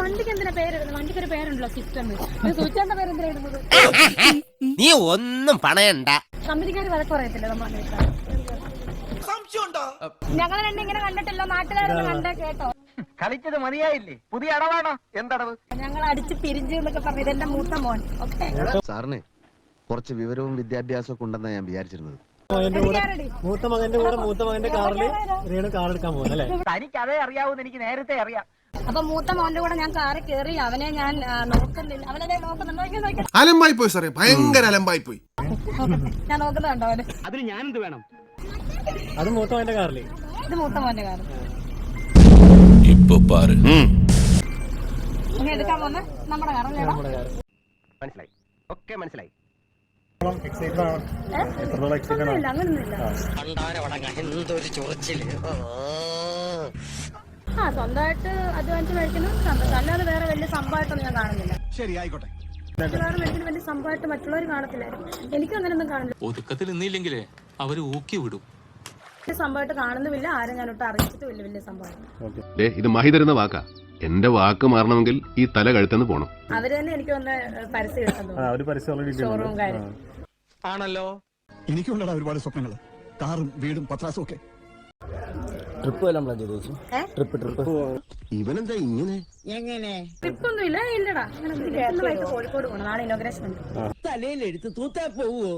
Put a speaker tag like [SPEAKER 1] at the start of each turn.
[SPEAKER 1] വണ്ടിക്ക് എന്തിനാ പേരിടുന്നത്? വണ്ടിക്ക് ഒരു പേരുണ്ടല്ലോ, സിസ്റ്റം. സൂചിച്ചാന്റെ പേരെന്തിനാ ഇടുന്നത്?
[SPEAKER 2] നീ ഒന്നും പണയണ്ട.
[SPEAKER 1] കമ്പനിക്കാർ വഴക്ക് പറയത്തില്ല നമ്മൾ. ഞങ്ങൾ രണ്ടും ഇങ്ങനെ കണ്ടിട്ടില്ലോ, നാട്ടുകാരൊന്നും കണ്ട കേട്ടോ.
[SPEAKER 3] കളിച്ചത് മതിയായില്ലേ? പുതിയ അടവാണോ? എന്തടവ്?
[SPEAKER 1] ഞങ്ങൾ അടിച്ച് പിരിஞ்சു എന്നൊക്കെ പറഞ്ഞു. ഇതെന്റെ മൂത്ത മോൻ. ഓക്കെ,
[SPEAKER 4] സാറിന് കുറച്ച് വിവരവും വിദ്യാഭ്യാസവും ഒക്കെ ഉണ്ടെന്നാണ് ഞാൻ വിചാരിച്ചിരുന്നത്.
[SPEAKER 5] മൂത്ത മകന്റെ കാറിൽ റീണു കാർ എടുക്കാൻ പോകുന്നല്ലേ?
[SPEAKER 3] തനിക്ക് അതേ അറിയാവൂന്ന് എനിക്ക് നേരത്തെ അറിയാം.
[SPEAKER 1] അപ്പൊ മൂത്ത മോന്റെ കൂടെ ഞാൻ കാറിൽ കയറി. അവനെ ഞാൻ നോക്കുന്നില്ല. അവനെ നോക്കുന്നുണ്ടോ?
[SPEAKER 6] അലമ്പായി പോയി സാറേ, ഭയങ്കര അലമ്പായി പോയി.
[SPEAKER 1] ഞാൻ നോക്കുന്നുണ്ടോ അവന്?
[SPEAKER 3] അതിന് ഞാനെന്ത് വേണം?
[SPEAKER 5] അത് മൂത്ത മകന്റെ കാറില്.
[SPEAKER 1] ഇത് മൂത്ത മോന്റെ കാറ്.
[SPEAKER 2] ഇപ്പൊ പാറ്.
[SPEAKER 1] ഇനി എടുക്കാൻ പോകുന്ന നമ്മുടെ കാറല്ലേടാ?
[SPEAKER 3] മനസ്സിലായി, ഒക്കെ മനസ്സിലായി.
[SPEAKER 1] ഒന്നുമില്ല, അങ്ങനൊന്നുമില്ല. ആ, സ്വന്തമായിട്ട് അധ്വാനിച്ച് മേടിക്കുന്നത് സന്തോഷം. അല്ലാതെ വേറെ വലിയ സംഭവമായിട്ടൊന്നും ഞാൻ കാണുന്നില്ല.
[SPEAKER 6] ശരി, ആയിക്കോട്ടെ.
[SPEAKER 1] വേറെ മേടിക്കുന്ന വലിയ സംഭവമായിട്ട് മറ്റുള്ളവർ കാണത്തില്ലായിരുന്നു. എനിക്കും അങ്ങനെയൊന്നും കാണില്ല.
[SPEAKER 7] ഒതുക്കത്തിൽ നിന്നില്ലെങ്കിലേ അവര് ഊക്കി വിടും.
[SPEAKER 1] വലിയ സംഭവമായിട്ട് കാണുന്നുമില്ല. ആരും ഞാനൊട്ട് അറിയിച്ചിട്ട് വലിയ സംഭവം.
[SPEAKER 8] ഇത് മഹി തരുന്ന വാക്കാ. എന്റെ വാക്ക് മാറണമെങ്കിൽ ഈ തല കഴുത്തുനിന്ന് പോണം.
[SPEAKER 1] അവര് തന്നെ എനിക്ക് ഒന്ന് പരസ്യം കിട്ടുന്നു. ഷോറൂം കാര്യം
[SPEAKER 7] ആണല്ലോ.
[SPEAKER 6] എനിക്കുള്ളടാ ഒരുപാട് സ്വപ്നങ്ങൾ, കാറും വീടും പത്രാസും ഒക്കെ.
[SPEAKER 5] ട്രിപ്പ് വല്ലതും പ്ലാൻ ചെയ്തു? ട്രിപ്പ്
[SPEAKER 4] ഇവനെന്താ ഇങ്ങനെ?
[SPEAKER 1] ട്രിപ്പൊന്നും ഇല്ല. ഇല്ലടാ, അങ്ങനെ കോഴിക്കോട് പോകണം. നാളെ ഇനോഗ്രേഷൻ ഉണ്ട്.
[SPEAKER 3] തലയിലെടുത്ത് തൂത്താ പോവോ?